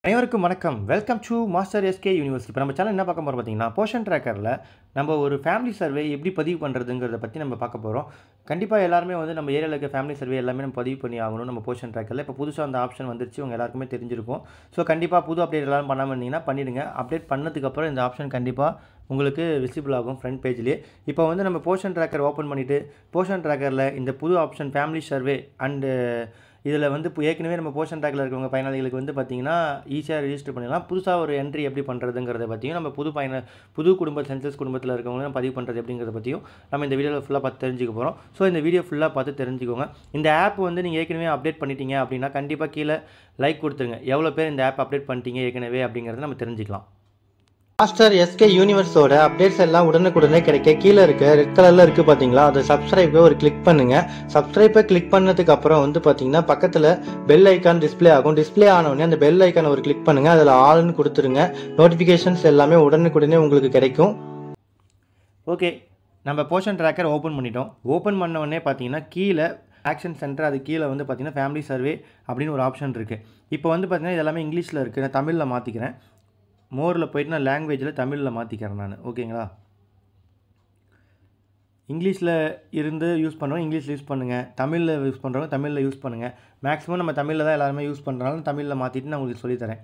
அனைவருக்கும் வணக்கம். Welcome to master SK university. இப்போ நம்ம சேனல் என்ன பார்க்க போகிறோம் பார்த்தீங்கன்னா, போர்ஷன் ட்ராக்கரில் நம்ம ஒரு ஃபேமிலி சர்வே எப்படி பதிவு பண்ணுறதுங்கிறத பற்றி நம்ம பார்க்க போகிறோம். கண்டிப்பாக எல்லாருமே நம்ம ஏரியாவில் இருக்க ஃபேமிலி சர்வே எல்லாமே நம்ம பதிவு பண்ணி ஆகணும் நம்ம போர்ஷன் ட்ராக்கரில். இப்போ புதுசாக அந்த ஆப்ஷன் வந்துருச்சு, உங்கள் எல்லாருக்குமே தெரிஞ்சிருக்கும். ஸோ கண்டிப்பாக புது அப்டேட் எல்லாம் பண்ணாமல் இருந்தீங்கன்னா பண்ணிவிடுங்க. அப்டேட் பண்ணதுக்கப்புறம் இந்த ஆப்ஷன் கண்டிப்பாக உங்களுக்கு விசிபிள் ஆகும் ஃப்ரண்ட் பேஜ்லேயே. இப்போ நம்ம போர்ஷன் ட்ராக்கர் ஓப்பன் பண்ணிவிட்டு போர்ஷன் ட்ராக்கரில் இந்த புது ஆப்ஷன் ஃபேமிலி சர்வே அண்டு இதில் இப்போ ஏற்கனவே நம்ம போர்ஷன் ட்ராக்கில் இருக்கவங்க பயனாளிகளுக்கு பார்த்தீங்கன்னா ஈஸியாக ரிஜிஸ்டர் பண்ணிடலாம். புதுசாக ஒரு என்ட்ரி எப்படி பண்ணுறதுங்கிறத பற்றியும் நம்ம புது குடும்ப சென்சஸ் குடும்பத்தில் இருக்கவங்க பதிவு பண்ணுறது எப்படிங்கிறத பற்றியும் நம்ம இந்த வீடியோவில் ஃபுல்லாக பார்த்து தெரிஞ்சுக்க போகிறோம். ஸோ இந்த வீடியோ ஃபுல்லாக பார்த்து தெரிஞ்சுக்கோங்க. இந்த ஆப் நீங்கள் ஏற்கனவே அப்டேட் பண்ணிட்டீங்க அப்படின்னா கண்டிப்பாக கீழே லைக் கொடுத்துருங்க. எவ்வளோ பேர் இந்த ஆப் அப்டேட் பண்ணிட்டீங்க ஏற்கனவே அப்படிங்கிறத நம்ம தெரிஞ்சுக்கலாம். மாஸ்டர் எஸ்கே யூனிவர்ஸோட அப்டேட்ஸ் எல்லாம் உடனுக்குடனே கிடைக்க கீழே இருக்க ரெட் கலர்ல இருக்கு பாத்தீங்களா, அதை சப்ஸ்கிரைபை ஒரு கிளிக் பண்ணுங்க. சப்ஸ்கிரைபை கிளிக் பண்ணதுக்கு அப்புறம் பாத்தீங்கன்னா பக்கத்துல பெல் ஐக்கான் டிஸ்பிளே ஆகும். டிஸ்பிளே ஆன உடனே அந்த பெல் ஐக்கானை ஒரு கிளிக் பண்ணுங்க. அதுல ஆல்னு கொடுத்துருங்க. நோட்டிபிகேஷன்ஸ் எல்லாமே உடனுக்குடனே உங்களுக்கு கிடைக்கும். ஓகே, நம்ம போர்ஷன் ட்ராக்கர் ஓப்பன் பண்ணிட்டோம். ஓப்பன் பண்ண உடனே பார்த்தீங்கன்னா கீழே ஆக்ஷன் சென்டர், அது கீழே பார்த்தீங்கன்னா ஃபேமிலி சர்வே அப்படின்னு ஒரு ஆப்ஷன் இருக்குது. இப்போ பார்த்தீங்கன்னா இது எல்லாமே இங்கிலீஷில் இருக்குது. நான் தமிழில் மாற்றிக்கிறேன். மோரில் போய்ட்டு நான் லாங்குவேஜில் தமிழில் மாற்றிக்கிறேன் நான். ஓகேங்களா, இங்கிலீஷில் இருந்து யூஸ் பண்ணுறோம், இங்கிலீஷில் யூஸ் பண்ணுங்கள். தமிழில் யூஸ் பண்ணுறவங்க தமிழில் யூஸ் பண்ணுங்கள். மேக்ஸிமம் நம்ம தமிழில் தான் எல்லாருமே யூஸ் பண்ணுறாலும் தமிழில் மாற்றிட்டு நான் உங்களுக்கு சொல்லித்தரேன்.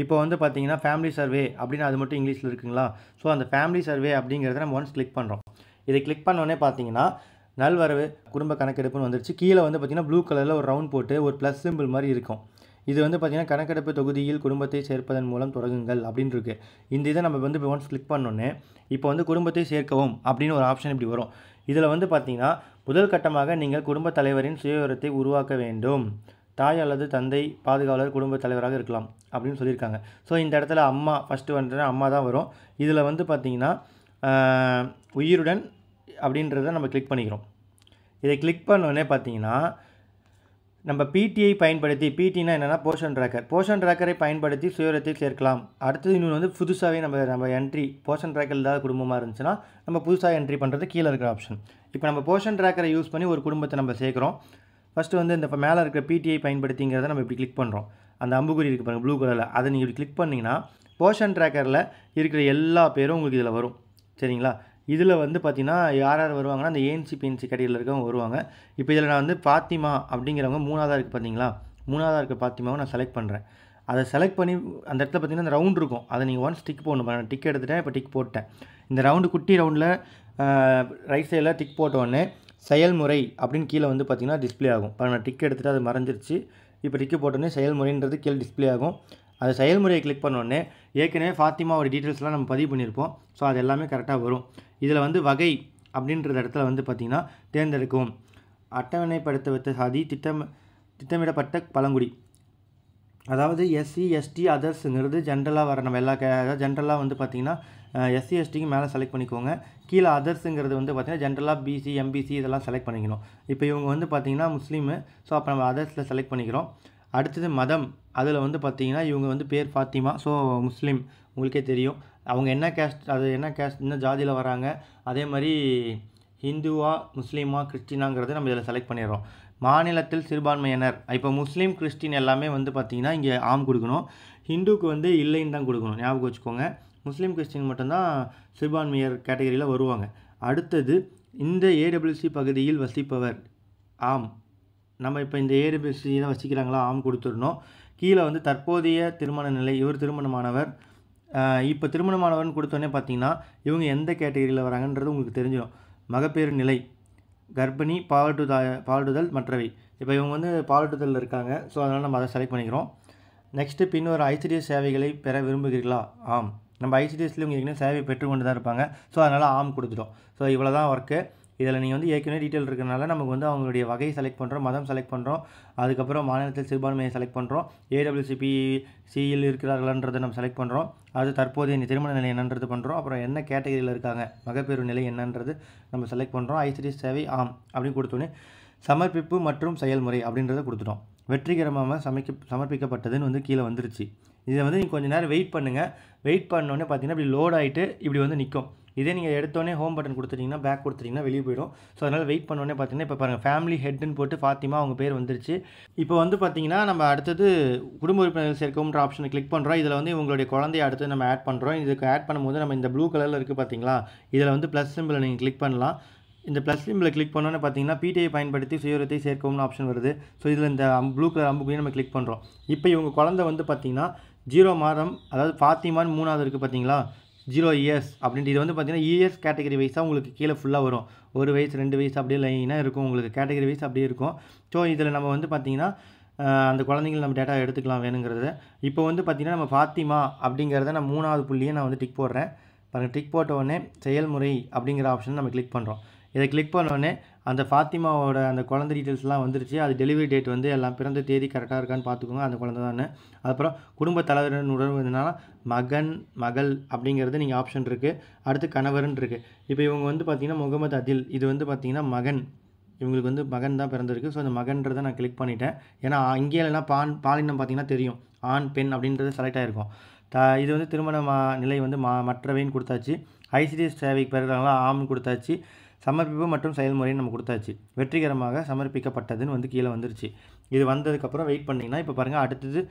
இப்போ பார்த்தீங்கன்னா ஃபேமிலி சர்வே அப்படின்னு அது மட்டும் இங்கிலீஷில் இருக்குங்களா. ஸோ அந்த ஃபேமிலி சர்வே அப்படிங்கிறத நம்ம ஒன்ஸ் கிளிக் பண்ணுறோம். இதை கிளிக் பண்ணோடனே பார்த்தீங்கன்னா நல்வரவு குடும்ப கணக்கெடுப்புன்னு வந்துருச்சு. கீழே பார்த்தீங்கன்னா ப்ளூ கலரில் ஒரு ரவுண்ட் போட்டு ஒரு ப்ளஸ் சிம்பிள் மாதிரி இருக்கும். இது பார்த்தீங்கன்னா கணக்கெடுப்பு தொகுதியில் குடும்பத்தை சேர்ப்பதன் மூலம் தொடங்குங்கள் அப்படின்னு இருக்குது. இந்த இதை நம்ம இப்போ ஒன்ஸ் கிளிக் பண்ணோன்னே இப்போ குடும்பத்தை சேர்க்கவும் அப்படின்னு ஒரு ஆப்ஷன் இப்படி வரும். இதில் பார்த்தீங்கன்னா முதல் கட்டமாக நீங்கள் குடும்பத் தலைவரின் சுயவிவரத்தை உருவாக்க வேண்டும். தாய் அல்லது தந்தை பாதுகாவலர் குடும்பத் தலைவராக இருக்கலாம் அப்படின்னு சொல்லியிருக்காங்க. ஸோ இந்த இடத்துல அம்மா ஃபஸ்ட்டு அம்மா தான் வரும். இதில் பார்த்தீங்கன்னா உயிருடன் அப்படின்றத நம்ம கிளிக் பண்ணிக்கிறோம். இதை கிளிக் பண்ணோடனே பார்த்தீங்கன்னா நம்ம பிடிஐ பயன்படுத்தி, பிடினா என்னென்னா போர்ஷன் ட்ராக்கரை பயன்படுத்தி சுயவிவரத்தை சேர்க்கலாம். அடுத்தது இன்னொன்று புதுசாகவே நம்ம என்ட்ரி போர்ஷன் ட்ராக்கர் இல்லாத குடும்பமாக இருந்துச்சுன்னா நம்ம புதுசாக என்ட்ரி பண்ணுறது கீழே இருக்கிற ஆப்ஷன். இப்போ நம்ம போர்ஷன் ட்ராக்கரை யூஸ் பண்ணி ஒரு குடும்பத்தை நம்ம சேர்க்குறோம். ஃபஸ்ட்டு இந்த மேலே இருக்கிற பிடிஐ பயன்படுத்திங்கிறத நம்ம இப்படி கிளிக் பண்ணுறோம். அந்த அம்புக்குறி இருக்குது பாருங்கள் ப்ளூ கலரில், அதை நீங்கள் இப்படி கிளிக் பண்ணிங்கன்னா போர்ஷன் ட்ராக்கரில் இருக்கிற எல்லா பேரும் உங்களுக்கு இதில் வரும். சரிங்களா, இதில் பார்த்தீங்கன்னா யார் யார் வருவாங்கன்னா அந்த ஏஎன்சி பிஎன்சி கேட்டகரியில் இருக்கவங்க வருவாங்க. இப்போ இதில் நான் பாத்திமா அப்படிங்கிறவங்க மூணாவதாக இருக்குது பார்த்தீங்களா, மூணாவதாக இருக்க பாத்திமாவை நான் செலக்ட் பண்ணுறேன். அதை செலக்ட் பண்ணி அந்த இடத்துல பார்த்தீங்கன்னா அந்த ரவுண்ட் இருக்கும், அதை நீங்கள் ஒன்ஸ் டிக் போடணும். நான் டிக் எடுத்துட்டேன், இப்போ டிக் போட்டேன். இந்த ரவுண்டு குட்டி ரவுண்டில் ரைட் சைடில் டிக் போட்டோடனே செயல்முறை அப்படின்னு கீழே பார்த்தீங்கன்னா டிஸ்பிளே ஆகும். இப்போ நான் டிக் எடுத்துகிட்டு அது மறைஞ்சிருச்சு. இப்போ டிக்கு போட்டோடனே செயல்முறைன்றது கீழே டிஸ்பிளே ஆகும். அது செயல்முறையை கிளிக் பண்ணோடனே ஏற்கனவே ஃபாத்திமாவோட டீட்டெயில்ஸ்லாம் நம்ம பதிவு பண்ணியிருப்போம். ஸோ அது எல்லாமே கரெக்டாக வரும். இதில் வகை அப்படின்ற இடத்துல பார்த்திங்கன்னா தேர்ந்தெடுக்கவும். அட்டவணைப்படுத்த வைத்த சாதி திட்டமிடப்பட்ட பழங்குடி, அதாவது எஸ்சி எஸ்டி அதர்ஸுங்கிறது ஜென்ரலாக வர நம்ம எல்லா ஜென்ரலாக பார்த்திங்கன்னா எஸ்சி எஸ்டிக்கு மேலே செலக்ட் பண்ணிக்கோங்க. கீழே அதர்ஸுங்கிறது பார்த்திங்கன்னா ஜென்ரலாக பிசி எம்பிசி இதெல்லாம் செலக்ட் பண்ணிக்கணும். இப்போ இவங்க பார்த்திங்கன்னா முஸ்லீமு. ஸோ அப்போ நம்ம அதர்ஸில் செலக்ட் பண்ணிக்கிறோம். அடுத்தது மதம், அதில் பார்த்திங்கன்னா இவங்க பேர் ஃபாத்திமா. ஸோ முஸ்லீம், உங்களுக்கே தெரியும் அவங்க என்ன கேஸ்ட், அது என்ன கேஸ்ட், என்ன ஜாதியில் வராங்க. அதே மாதிரி ஹிந்துவா முஸ்லீமா கிறிஸ்டினாங்கிறத நம்ம இதில் செலக்ட் பண்ணிடுறோம். மாநிலத்தில் சிறுபான்மையினர், இப்போ முஸ்லீம் கிறிஸ்டின் எல்லாமே பார்த்திங்கன்னா இங்கே ஆம் கொடுக்கணும். ஹிந்துக்கு இல்லைன்னு தான் கொடுக்கணும், ஞாபகம் வச்சுக்கோங்க. முஸ்லீம் கிறிஸ்டின் மட்டும்தான் சிறுபான்மையர் கேட்டகரியில் வருவாங்க. அடுத்தது இந்த ஏடபிள்யூசி பகுதியில் வசிப்பவர் ஆம். நம்ம இப்போ இந்த ஏடபிள்யூசி தான் வசிக்கிறாங்களா, ஆம் கொடுத்துடணும். கீழே தற்போதைய திருமண நிலை, இவர் திருமணமானவர். இப்போ திருமணமானவர்னு கொடுத்தோன்னே பார்த்தீங்கன்னா இவங்க எந்த கேட்டகரியில் வராங்கன்றது உங்களுக்கு தெரிஞ்சிடும். மகப்பேறு நிலை, கர்ப்பிணி, பாலூட்டுதல் மற்றவை. இப்போ இவங்க பாலூட்டுதல் இருக்காங்க. ஸோ அதனால் நம்ம அதை செலக்ட் பண்ணிக்கிறோம். நெக்ஸ்ட்டு பின்வரும் ஐசிடிஎஸ் சேவைகளை பெற விரும்புகிறீர்களா, ஆம். நம்ம ஐசிடிஎஸ்லேயும் இவங்க ஏற்கனவே சேவை பெற்றுக்கொண்டு தான் இருப்பாங்க. ஸோ அதனால் ஆம் கொடுத்துட்டோம். ஸோ இவ்வளோ தான் ஒர்க்கு. இதில் நீங்கள் ஏற்கனவே டீட்டெயில் இருக்கிறனால நமக்கு அவங்களுடைய வகையை செலக்ட் பண்ணுறோம், மதம் செலக்ட் பண்ணுறோம், அதுக்கப்புறம் மாநிலத்தில் சிறுபான்மையை செலக்ட் பண்ணுறோம், ஏடபிள்யூசிபி சியில் இருக்கிறார்களன்றதை நம்ம செலக்ட் பண்ணுறோம். அது தற்போதைய திருமண நிலை என்னன்றது பண்ணுறோம். அப்புறம் என்ன கேட்டகரியில் இருக்காங்க, மகப்பேறு நிலை என்னன்றது நம்ம செலக்ட் பண்ணுறோம். ஐசிடிஎஸ் சேவை ஆம் அப்படின்னு கொடுத்தோன்னே சமர்ப்பிப்பு மற்றும் செயல்முறை அப்படின்றத கொடுத்துட்டோம். வெற்றிகரமாக சமர்ப்பிக்கப்பட்டதுன்னு கீழே வந்துருச்சு. இதை நீங்கள் கொஞ்சம் நேரம் வெயிட் பண்ணுங்கள். வெயிட் பண்ணோன்னே பார்த்தீங்கன்னா இப்படி லோட் ஆகிட்டு இப்படி நிற்கும். இதே நீங்கள் எடுத்தோடனே ஹோம் பட்டன் கொடுத்துட்டிங்கன்னா பேக் கொடுத்துட்டிங்கன்னா வெளியே போயிடும். ஸோ அதனால் வெயிட் பண்ணோடனே பார்த்தீங்கன்னா இப்போ பாருங்கள் ஃபேமிலி ஹெட்னு போட்டு ஃபாத்திமா அவங்க பேர் வந்துருச்சு. இப்போ வந்து பார்த்தீங்கன்னா நம்ம அடுத்தது குடும்ப உறுப்பினர்கள் சேர்க்கவும்ன்ற ஆப்ஷனை கிளிக் பண்ணுறோம். இதில் வந்து இவங்களுடைய குழந்தைய அடுத்து நம்ம ஆட் பண்ணுறோம். இதுக்கு ஆட் பண்ணும்போது நம்ம இந்த ப்ளூ கலரில் இருக்குது பார்த்தீங்களா, இதில் வந்து ப்ளஸ் சிம்பிளை நீங்கள் கிளிக் பண்ணலாம். இந்த ப்ளஸ் சிம்பிளை கிளிக் பண்ணோன்னே பார்த்தீங்கன்னா பிடிஐ பயன்படுத்தி சுயவிவரத்தை சேர்க்கவும்னு ஆப்ஷன் வருது. ஸோ இதில் இந்த ப்ளூ கலர் அம்புக்குள்ளே நம்ம கிளிக் பண்ணுறோம். இப்போ இவங்க குழந்தை வந்து பார்த்தீங்கன்னா 0 மாதம், அதாவது ஃபாத்திமான்னு 3வது இருக்குது பார்த்தீங்களா, 0 இயர்ஸ் அப்படின்ட்டு. இது வந்து பார்த்தீங்கன்னா இயர்ஸ் கேட்டகரி வைஸாக உங்களுக்கு கீழே ஃபுல்லாக வரும். 1 வயசு 2 வயசு அப்படியே லைனாக இருக்கும், உங்களுக்கு கேட்டகரி வைஸ் அப்படியே இருக்கும். ஸோ இதில் நம்ம வந்து பார்த்தீங்கன்னா அந்த குழந்தைங்கள் நம்ம டேட்டா எடுத்துக்கலாம் வேணுங்கிறத. இப்போ வந்து பார்த்தீங்கன்னா நம்ம ஃபாத்திமா அப்படிங்கிறத நான் 3வது புள்ளியை நான் வந்து டிக் போடுறேன். பாருங்கள், டிக் போட்ட உடனே செயல்முறை அப்படிங்கிற ஆப்ஷன் நம்ம கிளிக் பண்ணுறோம். இதை கிளிக் பண்ணோடனே அந்த ஃபாத்திமாவோட அந்த குழந்தை டீட்டெயில்ஸ்லாம் வந்துருச்சு. அது டெலிவரி டேட் வந்து எல்லாம் பிறந்த தேதி கரெக்டாக இருக்கான்னு பார்த்துக்கோங்க, அந்த குழந்தை தானே. அதுக்கப்புறம் குடும்ப தலைவரின் உறவுனா மகன் மகள் அப்படிங்கிறது நீங்கள் ஆப்ஷன் இருக்குது. அடுத்து கணவர்னு இருக்குது. இப்போ இவங்க வந்து பார்த்திங்கன்னா முகமது அதில், இது வந்து பார்த்திங்கன்னா மகன், இவங்களுக்கு வந்து மகன் தான் பிறந்திருக்கு. ஸோ அந்த மகன்றதை நான் கிளிக் பண்ணிட்டேன். ஏன்னா இங்கே இல்லைனா பாலினம் பார்த்திங்கன்னா தெரியும், ஆண் பெண் அப்படின்றது செலக்ட் ஆகிருக்கும். இது வந்து திருமண நிலை வந்து மற்றவைன்னு கொடுத்தாச்சு. ஐசிடிஎஸ் சேவைக்கு பெறுறாங்களா ஆம்னு கொடுத்தாச்சு. சமர்ப்பிப்பு மற்றும் செயல்முறைன்னு நம்ம கொடுத்தாச்சு. வெற்றிகரமாக சமர்ப்பிக்கப்பட்டதுன்னு வந்து கீழே வந்துருச்சு. இது வந்ததுக்கப்புறம் வெயிட் பண்ணிங்கன்னா இப்போ பாருங்கள் அடுத்தது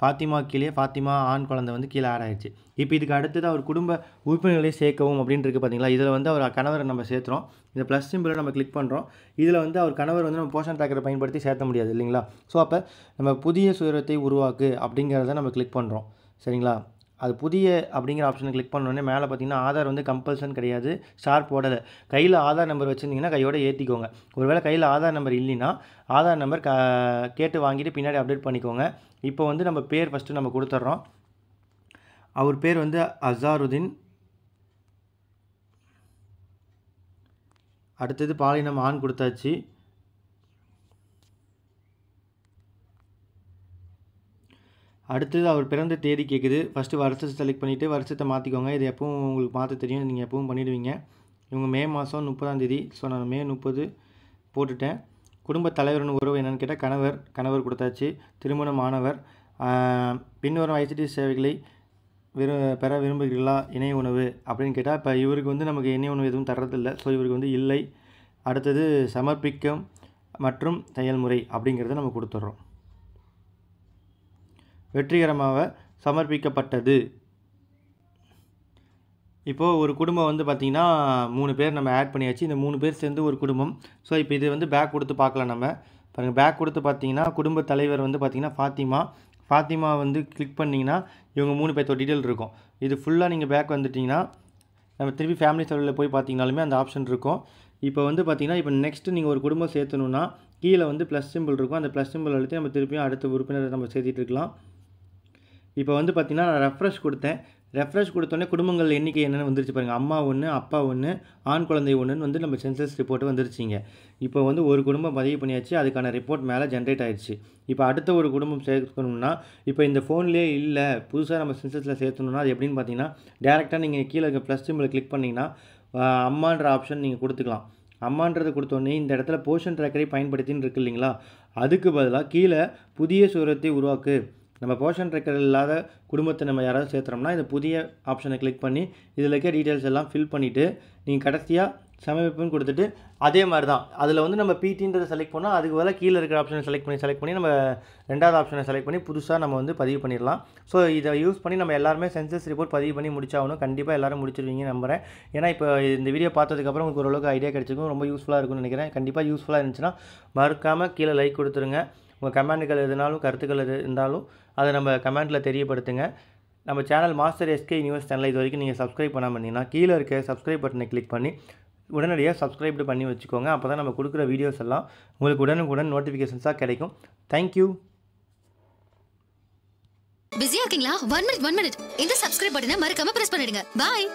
ஃபாத்திமா கீழே ஃபாத்திமா ஆண் குழந்தை வந்து கீழே ஆட் ஆகிடுச்சு. இப்போ இதுக்கு அடுத்தது அவர் குடும்ப உறுப்பினர்களை சேர்க்கவும் அப்படின்னு இருக்குது பார்த்தீங்களா. இதில் வந்து அவர் கணவரை நம்ம சேர்த்துறோம். இந்த ப்ளஸ் சிம்பிளை நம்ம கிளிக் பண்ணுறோம். இதில் வந்து அவர் கணவர் வந்து நம்ம போஷன் ட்ராக்கரை பயன்படுத்தி சேர்த்த முடியாது இல்லைங்களா. ஸோ அப்போ நம்ம புதிய சுயத்தை உருவாக்கு அப்படிங்கிறத நம்ம கிளிக் பண்ணுறோம். சரிங்களா. அது புதிய அப்படிங்கிற ஆப்ஷனை கிளிக் பண்ணோடனே மேலே பார்த்தீங்கன்னா ஆதார் வந்து கம்பல்சன் கிடையாது, ஸ்டார் போடலை. கையில் ஆதார் நம்பர் வச்சுருந்தீங்கன்னா கையோட ஏற்றிக்கோங்க. ஒருவேளை கையில் ஆதார் நம்பர் இல்லைன்னா ஆதார் நம்பர் கேட்டு வாங்கிட்டு பின்னாடி அப்டேட் பண்ணிக்கோங்க. இப்போ வந்து நம்ம பேர் ஃபஸ்ட்டு நம்ம கொடுத்துட்றோம். அவர் பேர் வந்து அசாருதீன். அடுத்தது பாலினம் ஆண் கொடுத்தாச்சு. அடுத்தது அவர் பிறந்த தேதி கேட்குது. ஃபஸ்ட்டு வருஷத்தை செலக்ட் பண்ணிவிட்டு வருஷத்தை மாற்றிக்கோங்க. இது எப்பவும் உங்களுக்கு மாற்ற தெரியும், நீங்கள் எப்பவும் பண்ணிடுவீங்க. இவங்க மே மாதம் 30ஆம் தேதி. ஸோ நான் மே 30 போட்டுட்டேன். குடும்ப தலைவரின் உறவு என்னென்னு கேட்டால் கணவர் கொடுத்தாச்சு. திருமணமானவர். பின்வரும் ஐசிடி சேவைகளை பெற விரும்புகிறீர்களா, இணைய உணவு அப்படின்னு கேட்டால் இப்போ இவருக்கு வந்து நமக்கு இணைய உணவு எதுவும் தர்றதில்லை. ஸோ இவருக்கு வந்து இல்லை. அடுத்தது சமர்ப்பிக்கும் மற்றும் செயல்முறை அப்படிங்கிறத நம்ம கொடுத்துட்றோம். வெற்றிகரமாக சமர்ப்பிக்கப்பட்டது. இப்போது ஒரு குடும்பம் வந்து பார்த்திங்கன்னா 3 பேர் நம்ம ஆட் பண்ணியாச்சு. இந்த 3 பேர் சேர்ந்து ஒரு குடும்பம். ஸோ இப்போ இது வந்து பேக் கொடுத்து பார்க்கலாம். நம்ம பாருங்கள், பேக் கொடுத்து பார்த்தீங்கன்னா குடும்ப தலைவர் வந்து பார்த்திங்கன்னா ஃபாத்திமா வந்து கிளிக் பண்ணிங்கன்னா இவங்க 3 பேர்த்தோட டீட்டெயில் இருக்கும். இது ஃபுல்லாக நீங்கள் பேக் வந்துட்டிங்கன்னா நம்ம திருப்பி ஃபேமிலி சர்வரில் போய் பார்த்தீங்கனாலுமே அந்த ஆப்ஷன் இருக்கும். இப்போ வந்து பார்த்திங்கன்னா இப்போ நெக்ஸ்ட்டு நீங்கள் ஒரு குடும்பம் சேர்த்தணுன்னா கீழே வந்து ப்ளஸ் சிம்பிள் இருக்கும். அந்த ப்ளஸ் சிம்பிள் அழுத்தி நம்ம திருப்பியும் அடுத்த உறுப்பினரை நம்ம சேர்த்திட்டு இருக்கலாம். இப்போ வந்து பார்த்திங்கன்னா நான் ரெஃப்ரெஷ் கொடுத்தேன். ரெஃப்ரெஷ் கொடுத்தோன்னே குடும்பங்கள் எண்ணிக்கை என்னென்னு வந்துருச்சு பாருங்கள். அம்மா 1, அப்பா 1, ஆண் குழந்தை 1ன்னு வந்து நம்ம சென்சஸ் ரிப்போர்ட்டு வந்துருச்சிங்க. இப்போ வந்து ஒரு குடும்பம் பதிவு பண்ணியாச்சு. அதுக்கான ரிப்போர்ட் மேலே ஜென்ரேட் ஆகிடுச்சு. இப்போ அடுத்த ஒரு குடும்பம் சேர்க்கணும்னா இப்போ இந்த ஃபோன்லேயே இல்லை, புதுசாக நம்ம சென்சஸில் சேர்த்தணுன்னா அது எப்படின்னு பார்த்தீங்கன்னா டேரெக்டாக நீங்கள் கீழே இருக்க ப்ளஸ் சிம்பிளை கிளிக் பண்ணிங்கன்னா அம்மான்ற ஆப்ஷன் நீங்கள் கொடுத்துக்கலாம். அம்மான்றது கொடுத்தோடனே இந்த இடத்துல போஷன் ட்ராக்கரை பயன்படுத்தின்னு இருக்கு இல்லைங்களா, அதுக்கு பதிலாக கீழே புதிய சுயத்தை உருவாக்கு. நம்ம போஷன் ட்ராக்கர் இல்லாத குடும்பத்தை நம்ம யாராவது சேர்த்துறோம்னா இந்த புதிய ஆப்ஷனை கிளிக் பண்ணி இதில் இருக்க டீட்டெயில்ஸ் எல்லாம் ஃபில் பண்ணிவிட்டு நீங்கள் கடைசியாக சமர்ப்பிப்புன்னு கொடுத்துட்டு அதே மாதிரி தான் அதில் வந்து நம்ம பிடின்றதை செலக்ட் பண்ணால் அதுக்கு பதிலாக கீழே இருக்கிற ஆப்ஷனை செலக்ட் பண்ணி நம்ம 2வது ஆப்ஷனை செலக்ட் பண்ணி புதுசாக நம்ம வந்து பதிவு பண்ணிடலாம். ஸோ இதை யூஸ் பண்ணி நம்ம எல்லாருமே சென்சஸ் ரிப்போர்ட் பதிவு பண்ணி முடிச்சாகணும். கண்டிப்பாக எல்லோரும் முடிச்சிருவீங்க நம்புகிறேன். ஏன்னா இப்போ இந்த வீடியோ பார்த்ததுக்கப்புறம் உங்களுக்கு ஓரளவுக்கு ஐடியா கிடைச்சிருக்கும், ரொம்ப யூஸ்ஃபுல்லாக இருக்கும்னு நினைக்கிறேன். கண்டிப்பாக யூஸ்ஃபுல்லாக இருந்துச்சுன்னா மறக்காமல் கீழே லைக் கொடுத்துருங்க. உங்கள் கமெண்ட்டுகள் எதுனாலும் கருத்துக்கள் எது இருந்தாலும் அதை நம்ம கமெண்ட்டில் தெரியப்படுத்துங்க. நம்ம சேனல் மாஸ்டர் எஸ்கே யூனிவர்ஸ் சேனலை இது வரைக்கும் நீங்கள் சப்ஸ்கிரைப் பண்ணாமல் இருந்தீங்கன்னா கீழே இருக்க சப்ஸ்கிரைப் பட்டனை கிளிக் பண்ணி உடனடியாக சப்ஸ்கிரைப் பண்ணி வச்சுக்கோங்க. அப்போ தான் நம்ம கொடுக்குற வீடியோஸ் எல்லாம் உங்களுக்கு உடனுக்குடன் நோட்டிஃபிகேஷன்ஸாக கிடைக்கும். தேங்க்யூ. பிஸியா இருக்கீங்களா? 1 மினிட் இந்த சப்ஸ்கிரைப் பட்டனை மறக்காம பிரஸ் பண்ணிடுங்க. பாய்.